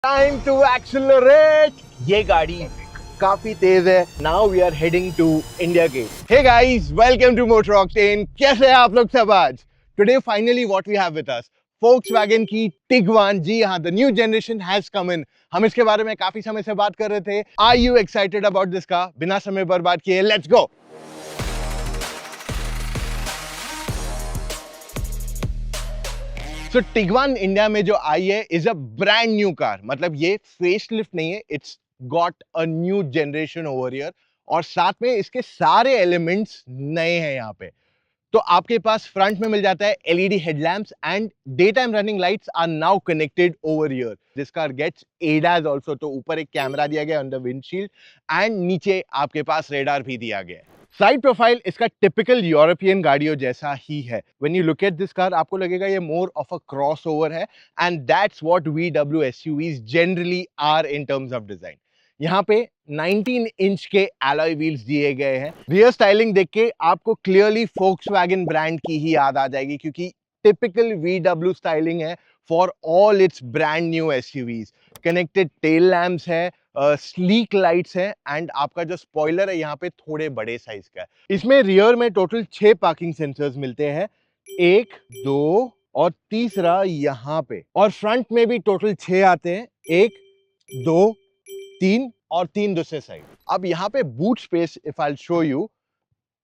Time to accelerate. ये गाड़ी काफी तेज है। Now we are heading to India Gate. Hey guys, welcome to Motor Octane. कैसे हैं आप लोग सब आज? Today finally what we have with us, Volkswagen की टिगवान। जी हाँ, the new generation has come in. हम इसके बारे में काफी समय से बात कर रहे थे। Are you excited about this car? बिना समय बर्बाद किए लेट्स गो। सो टिगवान इंडिया में जो आई है is a brand new car. मतलब ये फेसलिफ्ट नहीं है, it's got a new generation over here. और साथ में इसके सारे एलिमेंट्स नए हैं यहाँ पे। तो आपके पास फ्रंट में मिल जाता है LED headlamps and day time running lights are now connected over here. This car gets ADAS also. तो ऊपर एक कैमरा दिया गया ऑन द विंडशील्ड एंड नीचे आपके पास रेडार भी दिया गया है। साइड प्रोफाइल इसका टिपिकल यूरोपियन गाड़ियों जैसा ही है। When you look at this car आपको लगेगा ये मोर ऑफ अ क्रॉसओवर है and that's what VW SUVs generally are in terms of design. यहाँ पे 19 इंच के एलॉय व्हील्स दिए गए हैं। रियर स्टाइलिंग देख के आपको क्लियरली Volkswagen ब्रांड की ही याद आ जाएगी, क्योंकि टिपिकल VW स्टाइलिंग है for all it's brand new SUVs। Connected tail lamps है, स्लीक लाइट्स है एंड आपका जो स्पॉइलर है यहाँ पे थोड़े बड़े साइज का है। इसमें रियर में टोटल 6 पार्किंग सेंसर्स मिलते हैं, 1, 2 और तीसरा यहाँ पे। और फ्रंट में भी टोटल 6 आते हैं, 1, 2, 3 और 3 दूसरे साइड। अब यहाँ पे boot space if I show you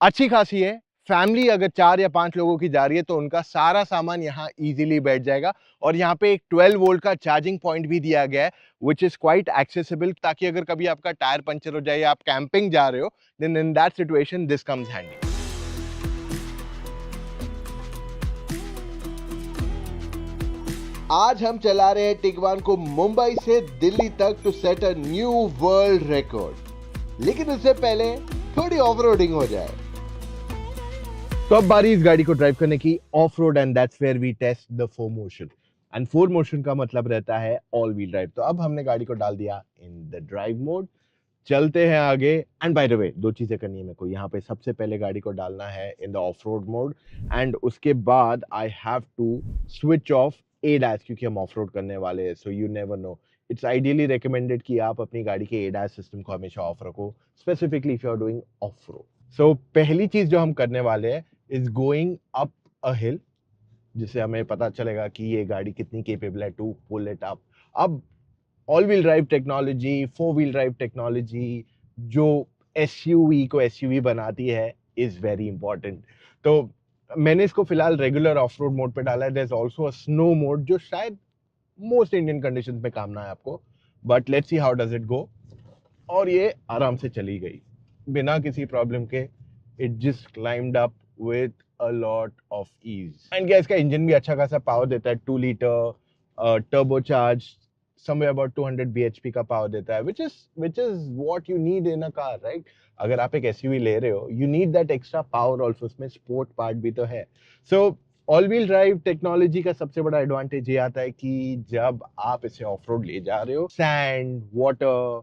अच्छी खासी है। फैमिली अगर 4 या 5 लोगों की जा रही है तो उनका सारा सामान यहाँ इजीली बैठ जाएगा। और यहाँ पे एक 12 वोल्ट का चार्जिंग पॉइंट भी दिया गया है विच इज क्वाइट एक्सेसिबल, ताकि अगर कभी आपका टायर पंचर हो जाए या आप कैंपिंग जा रहे हो then in that situation this comes handy. आज हम चला रहे हैं टिगवान को मुंबई से दिल्ली तक to set a new world record. लेकिन उससे पहले थोड़ी ऑफ रोडिंग हो जाए। तो अब बारी इस गाड़ी को ड्राइव करने की off road and that's where we test the 4Motion। And 4Motion का मतलब रहता है ऑल व्हील ड्राइव। तो अब हमने गाड़ी को डाल दिया इन द ड्राइव मोड। चलते हैं आगे। एंड बाय द वे, दो चीजें करनी है मेरे को। यहाँ पे सबसे पहले गाड़ी को डालना है in the off road mode and उसके बाद I have to switch off ADAS, क्योंकि हम ऑफ रोड करने वाले हैं। So you never know, it's ideally recommended कि आप अपनी गाड़ी के ADAS सिस्टम को हमेशा ऑफ रखो, specifically if you are doing off road. So पहली चीज जो हम करने वाले हैं is going up a hill, जिससे हमें पता चलेगा कि ये गाड़ी कितनी केपेबल है टू पुल इट अप। अब all wheel drive technology, 4 wheel drive technology जो SUV को SUV बनाती है इज वेरी इंपॉर्टेंट। तो मैंने इसको फिलहाल रेगुलर ऑफ रोड मोड पे डाला है। There is also a snow mode जो शायद मोस्ट इंडियन कंडीशंस में काम ना है आपको, but let's see how does it go. और ये आराम से चली गई बिना किसी प्रॉब्लम के। It just climbed up with a lot of ease. And क्या इसका इंजन भी अच्छा खासा पावर देता है, 2 litre turbocharge, somewhere about 200 bhp का पावर देता है, which is what you need in a car, right? अगर आप एक SUV ले रहे हो, you need that extra power also। उसमें स्पोर्ट पार्ट भी तो है। So all wheel drive technology का सबसे बड़ा एडवांटेज ये आता है कि जब आप इसे ऑफ रोड ले जा रहे हो, सैंड, वाटर,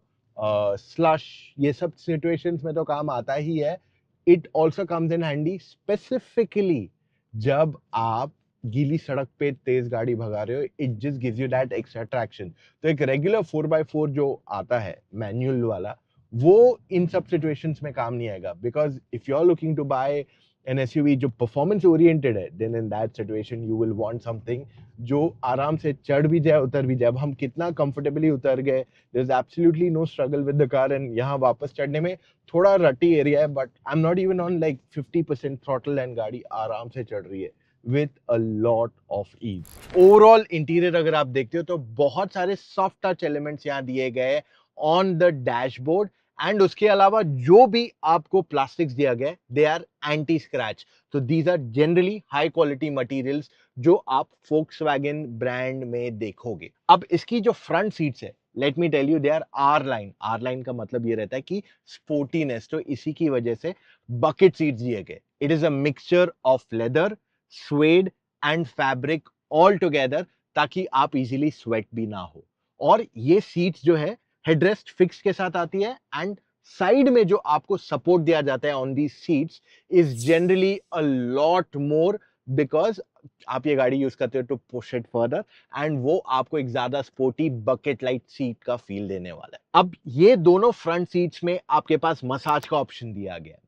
स्लश, ये सब सिचुएशंस में तो काम आता ही है। It also comes in handy specifically जब आप गीली सड़क पे तेज गाड़ी भगा रहे हो। It just gives you that extra traction. तो एक रेगुलर 4x4 जो आता है मैनुअल वाला, वो इन सब सिचुएशंस में काम नहीं आएगा। Because if you are looking to buy an SUV जो परफॉर्मेंस ओरिएंटेड है, then in that situation you will want something जो आराम से चढ़ भी जाए, उतर भी जाए। अब हम कितना कंफर्टेबली उतर गए, there is absolutely no struggle with the car. And यहाँ वापस चढ़ने में थोड़ा रटी एरिया है, but I am not even on like 50% throttle and गाड़ी आराम से चढ़ रही है with a lot of ease। Overall interior अगर आप देखते हो तो बहुत सारे सॉफ्ट टच एलिमेंट्स यहाँ दिए गए ऑन द डैशबोर्ड। एंड उसके अलावा जो भी आपको प्लास्टिक्स दिया गया दे आर एंटी स्क्रैच। तो these are generally high quality materials जो आप Volkswagen ब्रांड में देखोगे। अब इसकी जो फ्रंट सीट्स है, let me tell you, they are R line. R line का मतलब ये रहता है कि स्पोर्टीनेस। तो इसी की वजह से बकेट सीट्स दिए गए। It is a mixture of leather, swayed and fabric all together, ताकि आप इजीली स्वेट भी ना हो। और ये सीट्स जो है हेडरेस्ट फिक्स के साथ आती है एंड साइड में जो आपको सपोर्ट दिया जाता है on the seats is generally a lot more, because आप ये गाड़ी यूज करते हो to push it further, and वो आपको एक ज्यादा स्पोर्टी बकेट लाइट सीट का फील देने वाला है। अब ये दोनों फ्रंट सीट्स में आपके पास मसाज का ऑप्शन दिया गया है।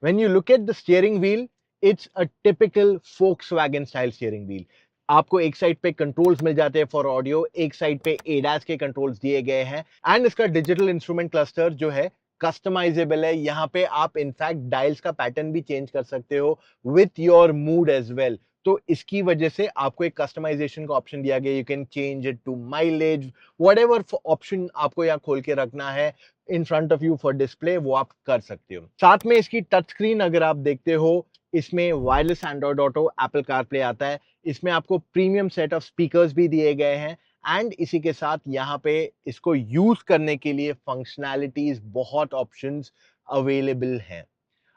When you look at the steering wheel, it's a typical Volkswagen style steering wheel. आपको एक साइड पे कंट्रोल्स मिल जाते हैं फॉर ऑडियो, एक साइड पे एडास के कंट्रोल्स दिए गए हैं, एंड इसका डिजिटल इंस्ट्रूमेंट क्लस्टर जो है कस्टमाइजेबल है। यहाँ पे आप इनफैक्ट डायल्स का पैटर्न भी चेंज कर सकते हो with your mood as well. तो इसकी वजह से आपको एक कस्टमाइजेशन का ऑप्शन दिया गया। You can change it to mileage, whatever option आपको यहाँ खोल के रखना है in front of you for display, वो आप कर सकते हो। साथ में इसकी टच स्क्रीन अगर आप देखते हो, इसमें wireless Android auto, Apple CarPlay आता है। इसमें आपको प्रीमियम सेट ऑफ स्पीकर्स भी दिए गए हैं, एंड इसी के साथ यहाँ पे इसको यूज करने के लिए फंक्शनैलिटीज, बहुत ऑप्शंस अवेलेबल हैं।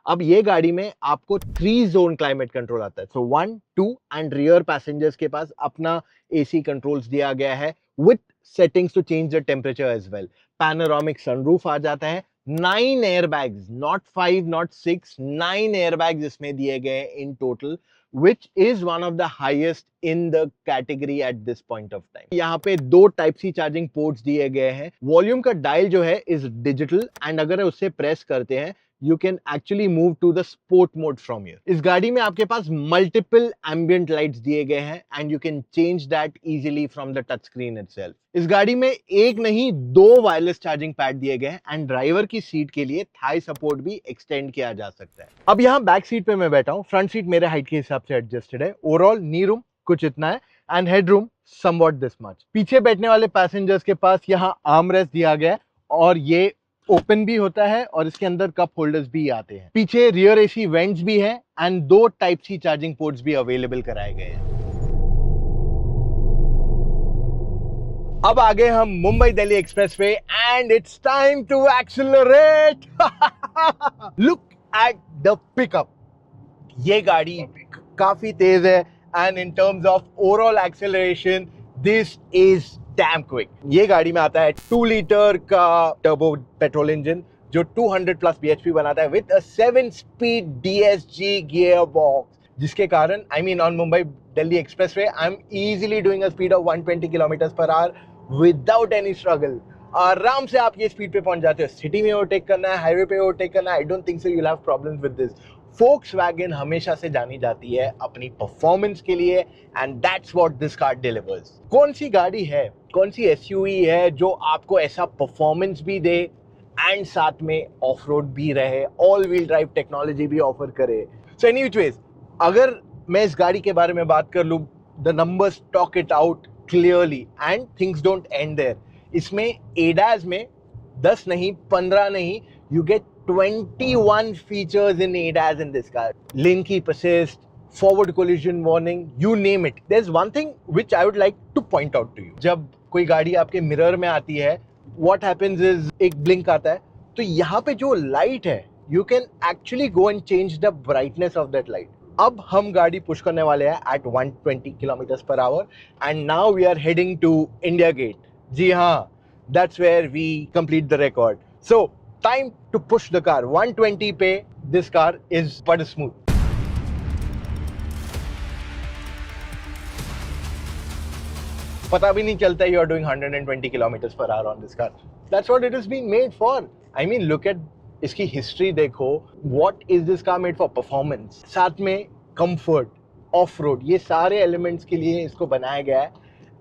अब ये गाड़ी में आपको 3 जोन क्लाइमेट कंट्रोल आता है। सो 1, 2 एंड रियर पैसेंजर्स के पास अपना एसी कंट्रोल्स दिया गया है with settings to change the temperature as well. Panoramic sunroof आ जाता है। 9 एयरबैग्स, नॉट 5 नॉट 6, 9 एयरबैग्स इसमें दिए गए in total, which is one of the highest in the category at this point of time. यहाँ पे 2 टाइप सी चार्जिंग पोर्ट्स दिए गए हैं। वॉल्यूम का डायल जो है इज डिजिटल, एंड अगर उससे प्रेस करते हैं you can actually move to the sport mode from here. इस गाड़ी में आपके पास multiple ambient lights दिए गए हैं, and you can change that easily from the touch screen itself. इस गाड़ी में एक नहीं 2 वायरलेस चार्जिंग पैड दिए गए हैं, एंड ड्राइवर की सीट के लिए थाई सपोर्ट भी एक्सटेंड किया जा सकता है। अब यहाँ बैक सीट पे मैं बैठा हूँ, फ्रंट सीट मेरे हाइट के हिसाब से एडजस्टेड है। ओवरऑल नी रूम कुछ इतना है, and head room somewhat this much. पीछे बैठने वाले पैसेंजर्स के पास यहाँ आर्म रेस्ट दिया गया है, और ये ओपन भी होता है, और इसके अंदर कप होल्डर्स भी आते हैं। पीछे रियर एसी वेंट्स भी हैं, and 2 type C charging ports भी अवेलेबल कराए गए हैं। अब आगे हम Mumbai Delhi expressway, and it's time to accelerate. Look at the pickup. ये गाड़ी काफी तेज है, and in terms of overall acceleration this is damn quick. ये गाड़ी में आता है 2 लीटर का टर्बो पेट्रोल इंजन जो 200 प्लस bhp बनाता है with a 7 speed DSG gear box, जिसके कारण on Mumbai Delhi expressway I am easily doing a speed of 120 kilometre per hour without any struggle. आराम से आप ये स्पीड पे पहुंच जाते हो। सिटी में ओवरटेक करना है, हाईवे पे ओवरटेक करना है, I don't think so you will have problems with this. Volkswagen हमेशा से जानी जाती है अपनी परफॉर्मेंस के लिए, and that's what this car delivers. कौन सी गाड़ी है, कौन सी SUV है जो आपको ऐसा परफॉर्मेंस भी दे एंड साथ में ऑफ रोड भी रहे, ऑल व्हील ड्राइव टेक्नोलॉजी भी ऑफर करे। सो एनीवेज, अगर मैं इस गाड़ी के बारे में बात कर लूं, the numbers talk it out clearly, and things don't end there. इसमें एडास में 10 नहीं, 15 नहीं, you get 21 features in ADAS in this car. Lane keep assist, forward collision warning, you name it. There's one thing which I would like to point out to you. जब कोई गाड़ी आपके mirror में आती है, what happens is एक blink आता है, तो यहाँ पे जो लाइट है, you can actually go and change the brightness of that light. अब हम गाड़ी पुश करने वाले हैं at 120 kilometre per hour, and now we are heading to India Gate. जी हाँ, that's where we complete the record. So time to push the car. 120 पे this car is but smooth. पता भी नहीं चलता you are doing 120 kilometers per hour on this car. That's what it has been made for. I mean, look at इसकी history देखो. What is this car made for? Performance. साथ में comfort, off-road, ये सारे elements के लिए इसको बनाया गया है.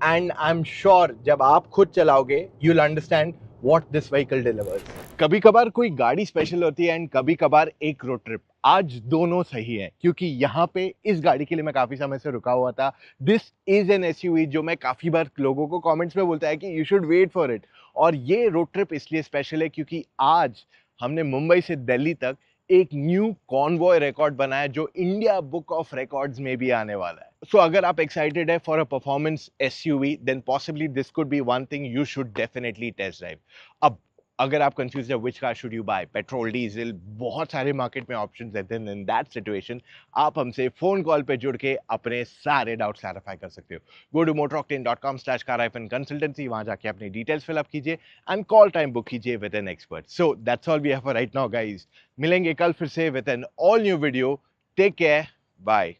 And I'm sure जब आप खुद चलाओगे, you'll understand what this vehicle delivers. कभी कभार कोई गाड़ी स्पेशल होती है, एंड कभी कभार एक रोड ट्रिप। आज दोनों सही है, क्योंकि यहाँ पे इस गाड़ी के लिए मैं काफी समय से रुका हुआ था। दिस इज एन SUV जो मैं काफी बार लोगों को कमेंट्स में बोलता है कि you should wait for it. और ये रोड ट्रिप इसलिए स्पेशल है क्योंकि आज हमने मुंबई से दिल्ली तक एक न्यू कॉन्वॉय रिकॉर्ड बनाया जो इंडिया बुक ऑफ रिकॉर्ड्स में भी आने वाला है। सो अगर आप एक्साइटेड है for a performance SUV, then possibly this could be one thing you should definitely test drive. अब अगर आप कंफ्यूज है which car should you buy, petrol, diesel, बहुत सारे मार्केट में ऑप्शंस रहते हैं। इन दैट सिचुएशन आप हमसे फोन कॉल पे जुड़ के अपने सारे डाउट्स क्लैरिफाई कर सकते हो। गो टू motoroctane.com/car-consultancy, वहां जाके अपनी डिटेल्स फिलअप कीजिए एंड कॉल टाइम बुक कीजिए with an expert. So that's all we have for right now guys. मिलेंगे कल फिर से with an all new video. Take care, bye.